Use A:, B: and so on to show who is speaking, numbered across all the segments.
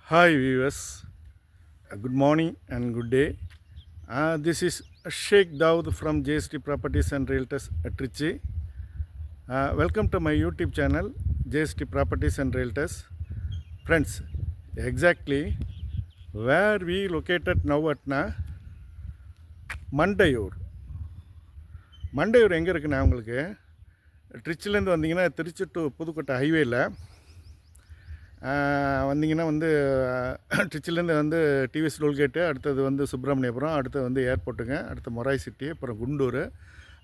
A: Hi viewers, good morning and good day. This is Sheikh Dawood from JST Properties and Realtors at Trichy. Welcome to my YouTube channel JST Properties and Realtors. Friends, exactly where we located now at Mandayur. Mandaiyur எங்கே இருக்குண்ணா உங்களுக்கு ட்ரிச்சிலேருந்து வந்தீங்கன்னா Trichy to Pudukkottai ஹைவேயில் வந்தீங்கன்னா வந்து ட்ரிச்சிலேருந்து வந்து TVS tollgate, அடுத்தது வந்து சுப்பிரமணியபுரம், அடுத்தது வந்து ஏர்போர்ட்டுங்க, அடுத்து மொராய் சிட்டி, அப்புறம் குண்டூர்,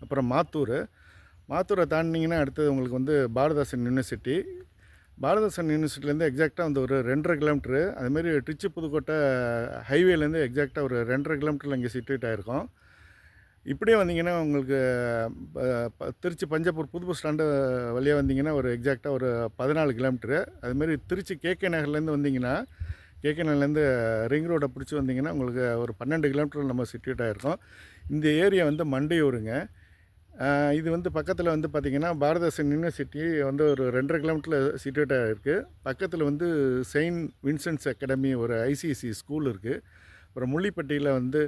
A: அப்புறம் மாத்தூரை தாண்டினீங்கன்னா அடுத்தது உங்களுக்கு வந்து பாரதாசன் யூனிவர்சிட்டி. பாரதாசன் யூனிவர்சிட்டிலேருந்து எக்ஸாக்டாக வந்து ஒரு 2.5 கிலோமீட்ரு, அதுமாரி ட்ரிச்சி புதுக்கோட்டை ஹைவேலேருந்து எக்ஸாக்டாக ஒரு 2.5 கிலோமீட்டரில் இங்கே சிட்டுவேட் ஆகிருக்கோம். இப்படியே வந்தீங்கன்னா உங்களுக்கு திருச்சி பஞ்சாப்பூர் புது பஸ் ஸ்டாண்டு வழியாக வந்தீங்கன்னா ஒரு எக்ஸாக்டாக ஒரு 14 கிலோமீட்ரு. அதுமாரி திருச்சி கேகே நகர்லேருந்து வந்தீங்கன்னா கேகே நகர்லேருந்து ரிங் ரோடை பிடிச்சி வந்தீங்கன்னா உங்களுக்கு ஒரு 12 கிலோமீட்டரில் நம்ம சிட்டுவேட் ஆகிருக்கோம். இந்த ஏரியா வந்து மண்டையூருங்க. இது வந்து பக்கத்தில் வந்து பார்த்திங்கன்னா பாரதாசன் யூனிவர்சிட்டி வந்து ஒரு 2.5 கிலோமீட்டரில் சிட்டுவேட் ஆகிருக்கு. பக்கத்தில் வந்து செயின்ட் வின்சென்ட்ஸ் அகாடமி ஒரு ஐசிஎஸ்சி ஸ்கூல் இருக்குது. அப்புறம் முள்ளிப்பட்டியில் வந்து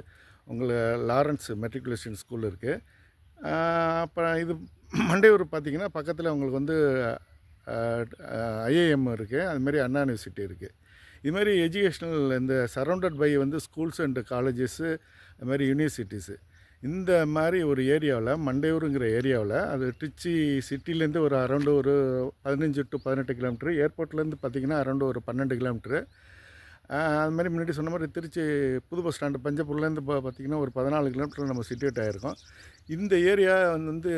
A: உங்களுக்கு லாரன்ஸ் மெட்ரிகுலேஷன் ஸ்கூல் இருக்குது. அப்புறம் இது மண்டையூர் பார்த்திங்கன்னா பக்கத்தில் உங்களுக்கு வந்து ஐஏஎம் இருக்குது, அதுமாரி அண்ணா யூனிவர்சிட்டி இருக்குது. இதுமாரி எஜுகேஷ்னல் இந்த சரௌண்டட் பை வந்து ஸ்கூல்ஸ் அண்டு காலேஜஸ்ஸு, அதுமாதிரி யூனிவர்சிட்டிஸு. இந்த மாதிரி ஒரு ஏரியாவில் மண்டையூருங்கிற ஏரியாவில் அது ட்ரிச்சி சிட்டிலேருந்து ஒரு அரௌண்டு ஒரு 15 டு 18 கிலோமீட்ரு, ஏர்போர்ட்லேருந்து பார்த்திங்கன்னா அரௌண்டு ஒரு 12 கிலோமீட்ரு. அது மாதிரி முன்னாடி சொன்ன மாதிரி திருச்சி புது பஸ் ஸ்டாண்டு பஞ்சப்பூர்லேருந்து பார்த்திங்கன்னா ஒரு 14 கிலோமீட்டர் நம்ம சிட்டுவேட் ஆகிருக்கோம். இந்த ஏரியா வந்து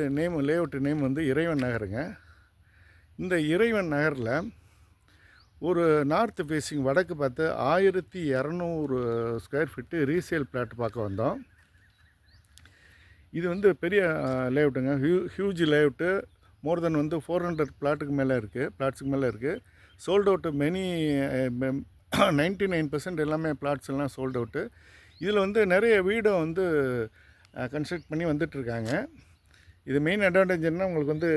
A: லேஅவுட் நேம் வந்து இறைவன் நகருங்க. இந்த இறைவன் நகரில் ஒரு நார்த் ஃபேஸிங் வடக்கு பார்த்து 1200 ஸ்கொயர் ஃபீட்டு ரீசேல் பிளாட் பார்க்க வந்தோம். இது வந்து பெரிய லேஅவுட்டுங்க, ஹியூஜ் லேஅவுட்டு. மோர் தென் வந்து 400 பிளாட்ஸுக்கு மேலே இருக்குது. சோல்ட் அவுட்டு மெனி 99% எல்லாமே பிளாட்ஸ் எல்லாம் சோல்ட் அவுட்டு. இதில் வந்து நிறைய வீடை வந்து கன்ஸ்ட்ரக்ட் பண்ணி வந்துட்டுருக்காங்க. இது மெயின் அட்வான்டேஜ் என்ன, உங்களுக்கு வந்து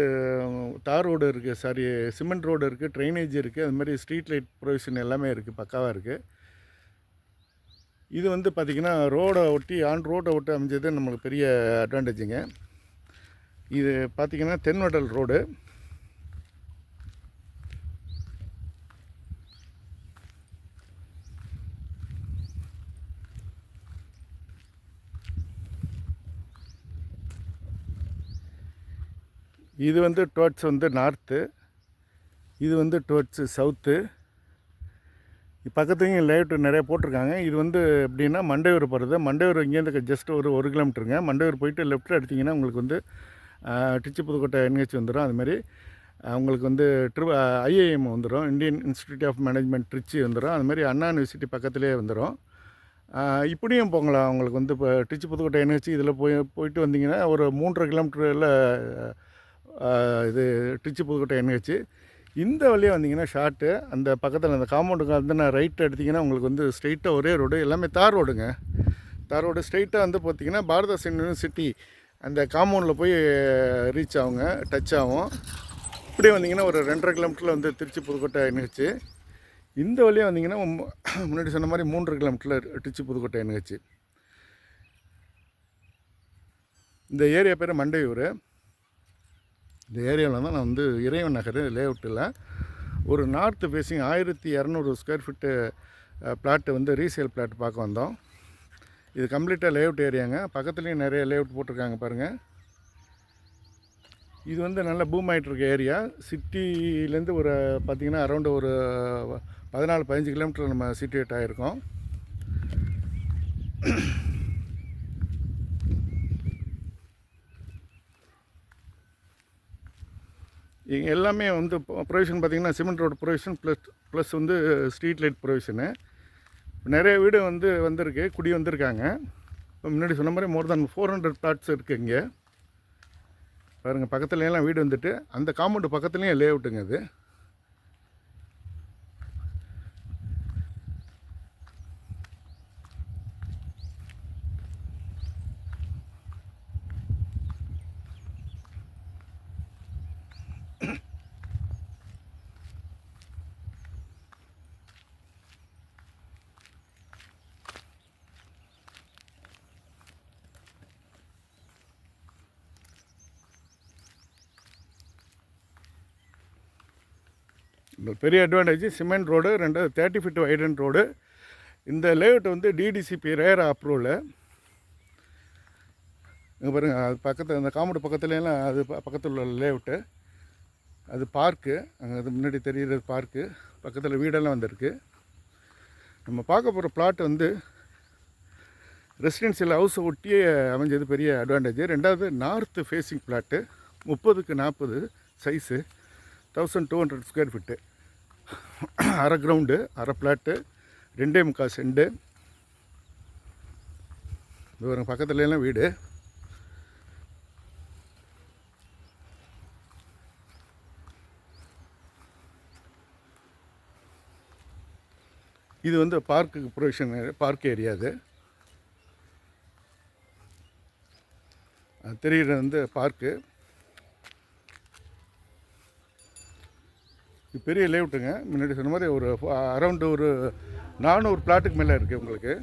A: தார் ரோடு இருக்குது, சிமெண்ட் ரோடு இருக்குது, ட்ரைனேஜ் இருக்குது, அதுமாதிரி ஸ்ட்ரீட் லைட் ப்ரொவிஷன் எல்லாமே இருக்குது, பக்காவாக இருக்குது. இது வந்து பார்த்திங்கன்னா ரோடை ஒட்டி அமைஞ்சது நம்மளுக்கு பெரிய அட்வான்டேஜுங்க. இது பார்த்திங்கன்னா தென்வடல் ரோடு. இது வந்து டுவர்ட்ஸ் வந்து நார்த்து, இது வந்து டுவர்ட்ஸு சவுத்து. பக்கத்துலேயும் லேஅவுட்டு நிறைய போட்டிருக்காங்க. இது வந்து எப்படின்னா மண்டையூர் போகிறது. மண்டையூர் இங்கேருந்து ஜஸ்ட் ஒரு 1 கிலோமீட்டருங்க. மண்டையூர் போயிட்டு லெஃப்ட்டில் எடுத்திங்கன்னா உங்களுக்கு வந்து ட்ரிச்சி புதுக்கோட்டை என்ஹெச் வந்துடும். அதுமாதிரி உங்களுக்கு வந்து ஐஏஎம் வந்துடும், Indian Institute of Management Trichy வந்துடும். அதுமாதிரி அண்ணா யூனிவர்சிட்டி பக்கத்துலேயே வந்துடும். இப்படியும் போகலாம். உங்களுக்கு வந்து இப்போ ட்ரிச்சி புதுக்கோட்டை என்ஹெச் இதில் போயிட்டு வந்தீங்கன்னா ஒரு 3.5 கிலோமீட்டரில் இது ட்ரிச்சி புதுக்கோட்டை என்ஹெச். இந்த வழியாக வந்தீங்கன்னா ஷார்ட்டு, அந்த பக்கத்தில் அந்த காம்பவுண்டுக்கு வந்து நான் ரைட் எடுத்திங்கன்னா உங்களுக்கு வந்து ஸ்ட்ரெயிட்டாக ஒரே ரோடு, எல்லாமே தார் ரோடுங்க. தார் ரோடு ஸ்ட்ரெயிட்டாக வந்து பார்த்திங்கன்னா பாரதாசன் யூனிவர்சிட்டி அந்த காம்பவுண்டில் போய் ரீச் ஆகுங்க, டச் ஆகும். இப்படியே வந்தீங்கன்னா ஒரு 2.5 கிலோமீட்டரில் வந்து திருச்சி புதுக்கோட்டை என்ஹெச். இந்த வழியாக வந்தீங்கன்னா முன்னாடி சொன்ன மாதிரி 3 கிலோமீட்டரில் ட்ரிச்சி புதுக்கோட்டை என்ஹெச். இந்த ஏரியா பேர் மண்டையூர். இந்த ஏரியாவில் தான் நான் வந்து இறைவன் நகர் லேஅவுட்டில் ஒரு north facing 1200 square feet flat வந்து ரீசேல் பிளாட் பார்க்க வந்தோம். இது கம்ப்ளீட்டாக லேஅவுட் ஏரியாங்க. பக்கத்துலேயும் நிறைய லேஅவுட் போட்டிருக்காங்க பாருங்கள். இது வந்து நல்ல பூம் ஆகிட்டு இருக்க ஏரியா. சிட்டிலேருந்து ஒரு பார்த்திங்கன்னா அரௌண்டு ஒரு 14-15 கிலோமீட்டர் நம்ம சிட்டுவேட் ஆகிருக்கோம். எல்லாமே வந்து ப்ரொவிஷன் பார்த்திங்கன்னா சிமெண்ட் ரோடு ப்ரொவிஷன் ப்ளஸ் வந்து ஸ்ட்ரீட் லைட் ப்ரொவிஷனு. நிறைய வீடு வந்து வந்திருக்கு, குடி வந்திருக்காங்க. இப்போ முன்னாடி சொன்ன மாதிரி மோர் தென் 400 பிளாட்ஸ் இருக்குது இங்கே பாருங்கள். பக்கத்துலலாம் வீடு வந்துட்டு அந்த காம்பவுண்டு பக்கத்துலேயும் லேஅவுட்டுங்க அது. பெரிய அட்வான்டேஜ் சிமெண்ட் ரோடு, ரெண்டாவது 30 ஃபீட் வைடன் ரோடு. இந்த லேஅவுட் வந்து டிடிசிபி ரேர் அப்ரூவல். இங்கே பாருங்கள், அது பக்கத்தில் அந்த காம்பவுண்ட் பக்கத்துலலாம் அது பக்கத்தில் உள்ள லேஅவுட்டு. அது பார்க்கு, அங்கே அது முன்னாடி தெரிகிறது பார்க்கு. பக்கத்தில் வீடெல்லாம் வந்திருக்கு. நம்ம பார்க்க போகிற பிளாட் வந்து ரெசிடென்சியல் ஹவுஸை ஒட்டியே அமைஞ்சது பெரிய அட்வான்டேஜ். ரெண்டாவது நார்த்து ஃபேஸிங் பிளாட்டு, 30க்கு 40 சைஸு, 1200 ஸ்கொயர் ஃபீட்டு, அரை கிரவுண்டு, அரை பிளாட்டு, 2.25 செண்டு. இது பக்கத்துலலாம் வீடு. இது வந்து பார்க்குக்கு ப்ரொவிஷன், பார்க் ஏரியா. அது தெரிகிற வந்து பார்க்கு. இது பெரிய லேஅவுட்டுங்க. முன்னாடி சொன்ன மாதிரி ஒரு அரௌண்டு ஒரு 400 பிளாட்டுக்கு மேலே இருக்குது உங்களுக்கு.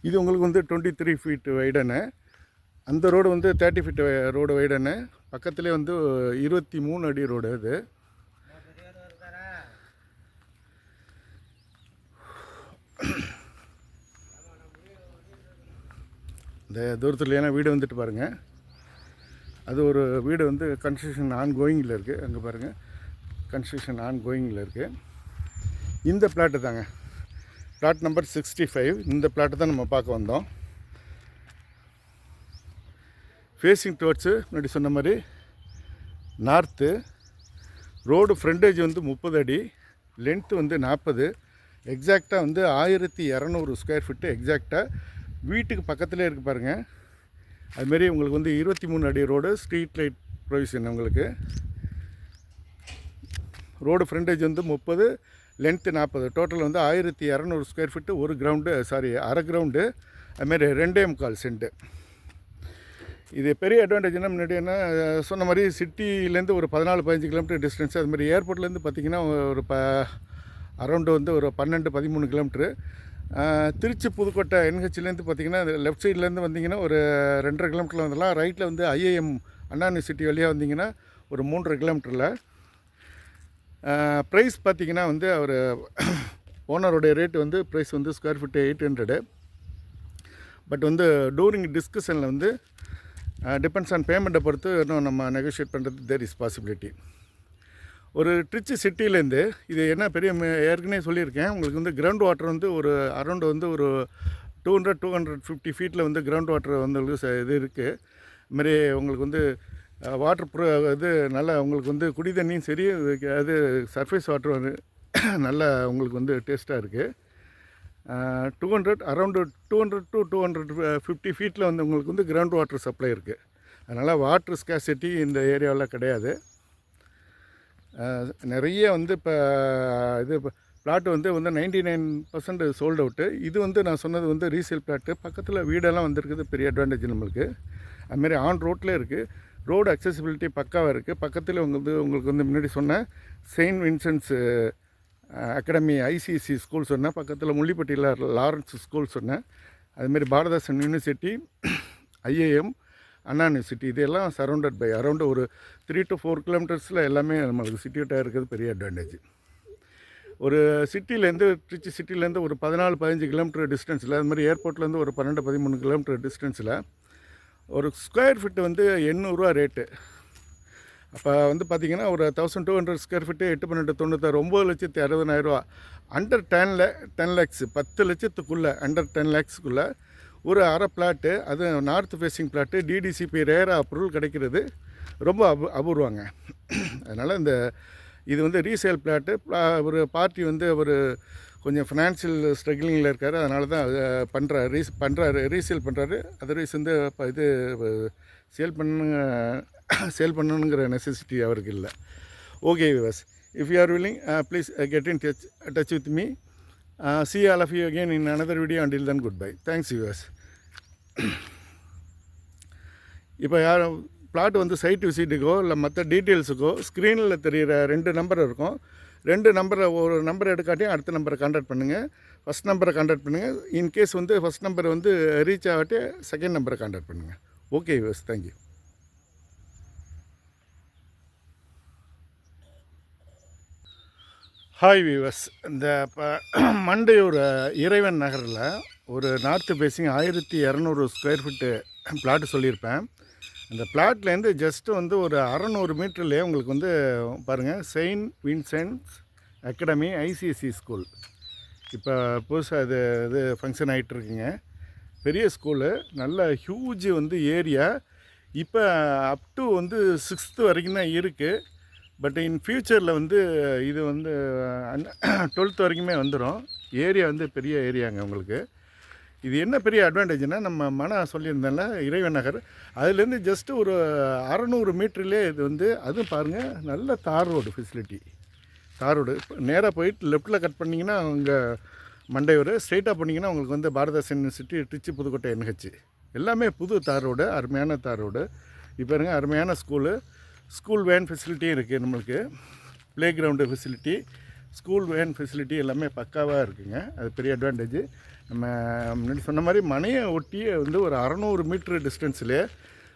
A: இது உங்களுக்கு வந்து 23 ஃபீட் வைடனு. அந்த ரோடு வந்து 30 ஃபீட் ரோடு வைடனு. பக்கத்துலேயே வந்து 23 அடி ரோடு. அது இந்த தூரத்துலையான வீடு வந்துட்டு பாருங்கள். அது ஒரு வீடு வந்து கன்ஸ்ட்ரக்ஷன் ஆன்கோயிங்கில் இருக்குது. அங்கே பாருங்கள், கன்ஸ்ட்ரக்ஷன் ஆன்கோயிங்கில் இருக்குது. இந்த பிளாட்டு தாங்க, பிளாட் நம்பர் 65. இந்த பிளாட்டு தான் நம்ம பார்க்க வந்தோம். ஃபேஸிங் டுவர்ட்ஸு முன்னாடி சொன்ன மாதிரி நார்த்து. ரோடு ஃப்ரண்டேஜ் வந்து 30 அடி, லென்த்து வந்து 40. எக்ஸாக்டாக வந்து 1200 ஸ்கொயர் ஃபீட்டு எக்ஸாக்டாக. வீட்டுக்கு பக்கத்துலேயே இருக்குது பாருங்கள். அதுமாரி உங்களுக்கு வந்து 23 அடி ரோடு, ஸ்ட்ரீட் லைட் ப்ரொவிஷன். உங்களுக்கு ரோடு ஃப்ரண்டேஜ் வந்து 30, லென்த்து 40. டோட்டல் வந்து 1200 ஸ்கொயர் ஃபீட்டு, ஒரு கிரவுண்டு, அரை கிரவுண்டு, அதுமாரி 2.25 சென்ட்டு. இது பெரிய அட்வான்டேஜ்னால் முன்னாடி என்ன சொன்ன மாதிரி சிட்டிலேருந்து ஒரு 14-15 கிலோமீட்டர் டிஸ்டன்ஸ். அதுமாதிரி ஏர்போர்ட்லேருந்து பார்த்திங்கன்னா ஒரு அரௌண்டு வந்து ஒரு 12-13 கிலோமீட்ரு. திருச்சி புதுக்கோட்டை என்ஹெச்லேருந்து பார்த்திங்கன்னா லெஃப்ட் சைட்லேருந்து வந்தீங்கன்னா ஒரு 2.5 கிலோமீட்டரில் வந்துடலாம். ரைட்டில் வந்து ஐஏஎம் அண்ணா யூனிவர்சிட்டி வழியாக வந்தீங்கன்னா ஒரு 3.5 கிலோமீட்டரில். ப்ரைஸ் பார்த்திங்கன்னா வந்து அவர் ஓனருடைய ரேட்டு வந்து ப்ரைஸ் வந்து ஸ்கொயர் ஃபீட்டு 800. பட் வந்து டூரிங் டிஸ்கஷனில் வந்து டிபெண்ட்ஸ் ஆன் பேமெண்ட்டை பொறுத்து இன்னும் நம்ம நெகோஷியேட் பண்ணுறது தேர் இஸ் பாசிபிலிட்டி. ஒரு திருச்சி சிட்டிலேருந்து இது என்ன பெரிய ஏற்கனவே சொல்லியிருக்கேன் உங்களுக்கு வந்து கிரவுண்ட் வாட்டர் வந்து ஒரு அரௌண்டு வந்து ஒரு 200-250 ஃபீட்டில் வந்து கிரவுண்ட் வாட்டர் வந்து இது இருக்குது. இதுமாரி உங்களுக்கு வந்து வாட்டர் இது நல்லா உங்களுக்கு வந்து குடி தண்ணியும் சரி, அது சர்ஃபேஸ் வாட்டர் வந்து நல்லா உங்களுக்கு வந்து டேஸ்ட்டாக இருக்குது. 200 அரௌண்டு 200-250 ஃபீட்டில் வந்து உங்களுக்கு வந்து கிரவுண்ட் வாட்டர் சப்ளை இருக்குது. அதனால் வாட்டர் ஸ்கேசிட்டி இந்த ஏரியாவில் கிடையாது. நிறைய வந்து இப்போ இது பிளாட்டு வந்து 99% சோல்ட் அவுட்டு. இது வந்து நான் சொன்னது வந்து ரீசேல் பிளாட்டு. பக்கத்தில் வீடெல்லாம் வந்துருக்குது, பெரிய அட்வான்டேஜ் நம்மளுக்கு. அதுமாரி ஆன் ரோட்லேயே இருக்குது. ரோடு அக்சசிபிலிட்டி பக்காவாக இருக்குது. பக்கத்தில் உங்களுக்கு வந்து முன்னாடி சொன்னேன் Saint Vincent's academy ICSE school சொன்னேன். பக்கத்தில் முள்ளிப்பட்டியில் லாரன்ஸ் ஸ்கூல் சொன்னேன். அதுமாரி பாரதாசன் யூனிவர்சிட்டி, ஐஏஎம், அண்ணா யூனிவர்சிட்டி, இதெல்லாம் சரௌண்டட் பை அரௌண்டு ஒரு 3-4 கிலோமீட்டர்ஸில் எல்லாமே நம்மளுக்கு சிட்டியூட்டாக இருக்கிறது பெரிய அட்வான்டேஜ். ஒரு சிட்டிலேருந்து திருச்சி சிட்டிலேருந்து ஒரு 14-15 கிலோமீட்டர் டிஸ்டன்ஸில், அது மாதிரி ஏர்போர்ட்லேருந்து ஒரு 12-13 கிலோமீட்டர் டிஸ்டன்ஸில் ஒரு ஸ்கொயர் ஃபீட்டு வந்து 800 ரேட்டு. அப்போ வந்து பார்த்திங்கன்னா ஒரு 1200 ஸ்கொயர் ஃபீட்டு 8×12 9,60,000. அண்டர் 10 லேக்ஸ், 10 லட்சத்துக்குள்ளே, அண்டர் 10 லேக்ஸுக்குள்ளே ஒரு அரை பிளாட்டு, அது நார்த் ஃபேஸிங் பிளாட்டு, டிடிசிபி ரேராக அப்ரூவல் கிடைக்கிறது ரொம்ப அபூர்வங்க. அதனால் இது வந்து ரீசேல் பிளாட்டு. ஒரு பார்ட்டி வந்து ஒரு கொஞ்சம் ஃபினான்ஷியல் ஸ்ட்ரகிளிங்கில் இருக்கார். அதனால தான் பண்ணுறாரு ரீசேல் பண்ணுறாரு. அதர்வைஸ் வந்து இப்போ இது சேல் பண்ணணுங்கிற நெசசிட்டி அவருக்கு இல்லை. Okay viewers, if you are willing please get in touch with me. See all of you again in another video. Until then, goodbye. Thanks viewers. இப்போ யாரும் பிளாட் வந்து சைட் விசிட்டுக்கோ இல்லை மற்ற டீட்டெயில்ஸுக்கோ ஸ்க்ரீனில் தெரிகிற 2 நம்பர் இருக்கும். 2 நம்பரை ஒரு நம்பரை எடுக்காட்டியும் அடுத்த நம்பரை கான்டாக்ட் பண்ணுங்கள். ஃபஸ்ட் நம்பரை கான்டாக்ட் பண்ணுங்கள். இன்கேஸ் வந்து ஃபஸ்ட் நம்பர் வந்து ரீச் ஆகாட்டி செகண்ட் நம்பரை கான்டாக்ட் பண்ணுங்கள். Okay viewers, thank you. Hi viewers, இந்த இப்போ மண்டையூர் இறைவன் நகரில் ஒரு north facing 1200 square feet flat சொல்லியிருப்பேன். அந்த பிளாட்லேருந்து ஜஸ்ட்டு வந்து ஒரு 600 மீட்டர்லேயே உங்களுக்கு வந்து பாருங்கள், Saint Vincent's academy ICSE school இப்போ புதுசாக இது ஃபங்க்ஷன் ஆகிட்டுருக்குங்க. பெரிய ஸ்கூலு, நல்ல ஹியூஜ் வந்து ஏரியா. இப்போ அப் டு வந்து 6th வரைக்கும் தான் இருக்குது. பட் இன் ஃப்யூச்சரில் வந்து இது வந்து 12th வரைக்குமே வந்துடும். ஏரியா வந்து பெரிய ஏரியாங்க உங்களுக்கு. இது என்ன பெரிய அட்வான்டேஜ்னால், நம்ம சொல்லியிருந்தேன்ல இறைவன் நகர், அதுலேருந்து ஜஸ்ட்டு ஒரு 600 மீட்டர்லேயே இது வந்து, அதுவும் பாருங்கள், நல்ல தார் ரோடு ஃபெசிலிட்டி. தார் ரோடு நேராக போயிட்டு லெஃப்ட்டில் கட் பண்ணிங்கன்னா அங்கே மண்டையூர், ஸ்ட்ரெயிட்டாக பண்ணிங்கன்னா உங்களுக்கு வந்து பாரதாசன் யூனிவர்சிட்டி, திருச்சி, புதுக்கோட்டை NH எல்லாமே புது தார் ரோடு, அருமையான தார் ரோடு. இப்போ பாருங்க, அருமையான ஸ்கூல் வேன் ஃபெசிலிட்டியும் இருக்குது நம்மளுக்கு. Play ground facility, school van facility எல்லாமே பக்காவாக இருக்குதுங்க. அது பெரிய அட்வான்டேஜ். நம்ம முன்னாடி சொன்ன மாதிரி மனையை ஒட்டியே வந்து ஒரு 600 மீட்ரு டிஸ்டன்ஸ்லேயே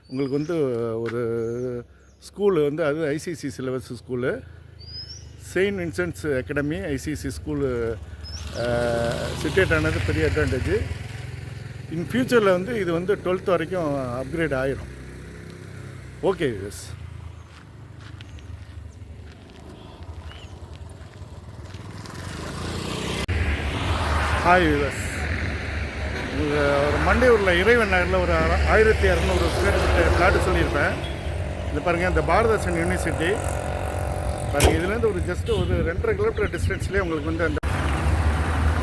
A: உங்களுக்கு வந்து ஒரு ஸ்கூலு வந்து, அது ICC syllabus school, Saint Vincent's Academy ICC school situated ஆனது பெரிய அட்வான்டேஜ். இன் ஃப்யூச்சரில் வந்து இது வந்து 12th வரைக்கும் அப்கிரேட் ஆகிரும். Okay viewers. ஹாய் வியூவர்ஸ், ஒரு மண்டையூரில் இறைவன் நகரில் ஒரு 1200 ஸ்கொயர் ஃபீட் பிளாட்டு சொல்லியிருப்பேன். இது பாருங்கள், இந்த பாரதாசன் யூனிவர்சிட்டி பாருங்கள், இதுலேருந்து ஒரு ஜஸ்ட்டு ஒரு 2.5 கிலோமீட்டர் டிஸ்டன்ஸ்லேயே உங்களுக்கு வந்து அந்த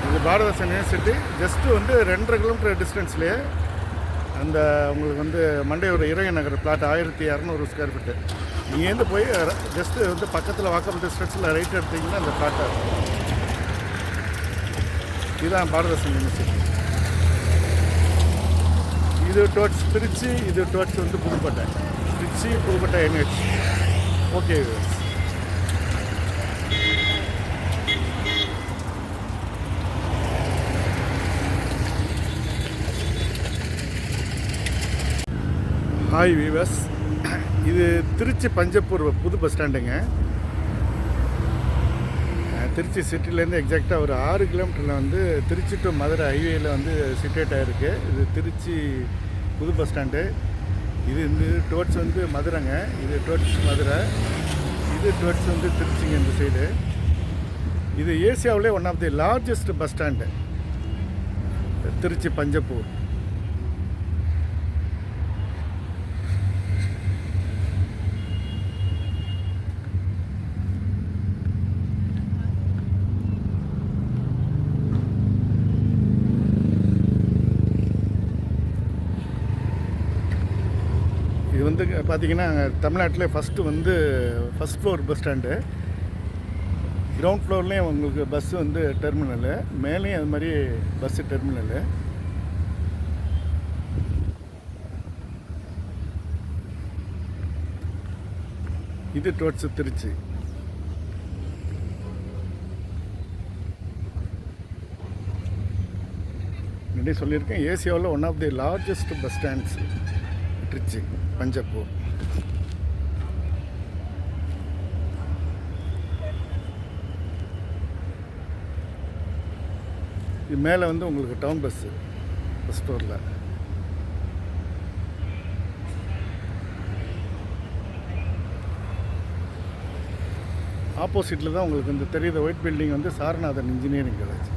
A: இது பாரதாசன் யூனிவர்சிட்டி ஜஸ்ட்டு வந்து 2.5 கிலோமீட்டர் டிஸ்டன்ஸ்லேயே அந்த உங்களுக்கு வந்து மண்டையூர் இறைவன் நகர் பிளாட் 1200 ஸ்கொயர் ஃபீட்டு. இங்கேருந்து போய் ஜஸ்ட்டு வந்து பக்கத்தில் வாக்கபிள் டிஸ்டன்ஸில் ரைட் எடுத்திங்கன்னா அந்த பிளாட்டாக இருக்கும். இதுதான் பாரதாசன் யூனிவர்சிட்டி. இது டுவர்ட்ஸ் திருச்சி, இது டுவர்ட்ஸ் வந்து Pudukkottai, Tiruchi Pudukkottai NH. Okay viewers. Hi viewers, இது திருச்சி பஞ்சப்பூர் புது பஸ் ஸ்டாண்டுங்க. திருச்சி சிட்டிலேருந்து எக்ஸாக்டாக ஒரு 6 கிலோமீட்டரில் வந்து திருச்சி டு மதுரை ஹைவேயில் வந்து சிட்டேட் ஆகிருக்கு. இது திருச்சி புது பஸ் ஸ்டாண்டு. இது வந்து டுவர்ட்ஸ் வந்து மதுரைங்க, இது டுவர்ட்ஸ் மதுரை, இது டுவர்ட்ஸ் வந்து திருச்சிங்க இந்த சைடு. இது ஏசியாவிலே one of the largest bus stand Trichy Panjappur. இது வந்து பார்த்திங்கன்னா தமிழ்நாட்டிலே first floor bus stand. Ground ஃப்ளோர்லேயும் உங்களுக்கு பஸ்ஸு வந்து டெர்மினலு, மேலேயும் அது மாதிரி பஸ்ஸு டெர்மினலு. இது டுவர்ட்ஸ் திருச்சி. முன்னாடி சொல்லியிருக்கேன், ஏசியாவில் one of the largest bus stands Trichy Panjappur. இது மேலே வந்து உங்களுக்கு டவுன் பஸ்ஸு பஸ் ஸ்டோரில். ஆப்போசிட்டில் தான் உங்களுக்கு இந்த தெரியுற ஒயிட் பில்டிங் வந்து Saranathan engineering college.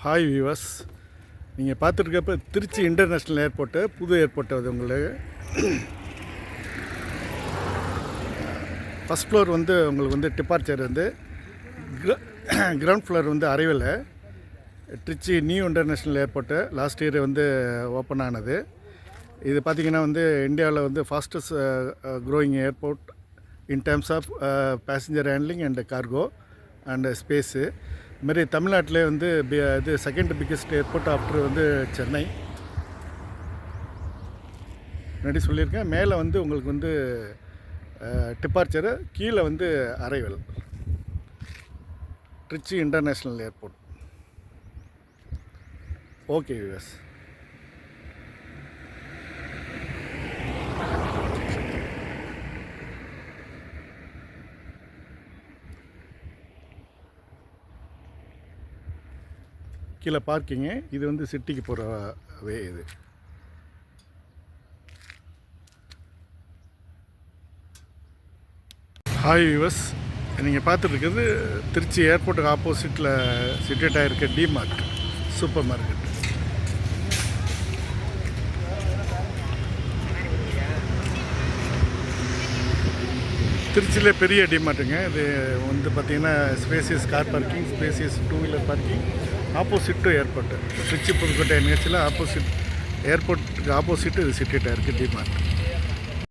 A: Hi viewers, நீங்கள் பார்த்துருக்கப்ப திருச்சி இன்டர்நேஷ்னல் ஏர்போர்ட்டு, புது ஏர்போர்ட்டு அது உங்களுக்கு. ஃபஸ்ட் ஃப்ளோர் வந்து உங்களுக்கு வந்து டிபார்ச்சர் வந்து கிரவுண்ட் ஃப்ளோர் வந்து arrival. Tiruchi new international airport last year வந்து ஓப்பன் ஆனது. இது பார்த்திங்கன்னா வந்து இந்தியாவில் வந்து fastest growing airport in terms of passenger handling and cargo and space. இதுமாரி தமிழ்நாட்டிலே வந்து இது செகண்ட் பிக்கெஸ்ட் ஏர்போர்ட் ஆஃப்டர் வந்து சென்னை. முன்னாடி சொல்லியிருக்கேன். மேலே வந்து உங்களுக்கு வந்து டிபார்ச்சரு, கீழே வந்து arrival. Tiruchi international airport. Okay viewers. கீழே பார்க்கிங்கு, இது வந்து சிட்டிக்கு போகிற வே. இது ஹாய் வியூவர்ஸ், நீங்கள் பார்த்துட்ருக்கிறது திருச்சி ஏர்போர்ட்டுக்கு ஆப்போசிட்டில் சிட்டேட்டாக இருக்க டிமார்ட் சூப்பர் மார்க்கெட். திருச்சியிலே பெரிய டிமார்ட்டுங்க இது. வந்து பார்த்திங்கன்னா spacious car parking, spacious two wheeler parking, opposite to airport. Tiruchi Pudukkottai நிகழ்ச்சியில் ஆப்போசிட் ஏர்போர்ட்டுக்கு ஆப்போசிட்டு இது சிட்டேட்டாக இருக்குது டிமார்ட்.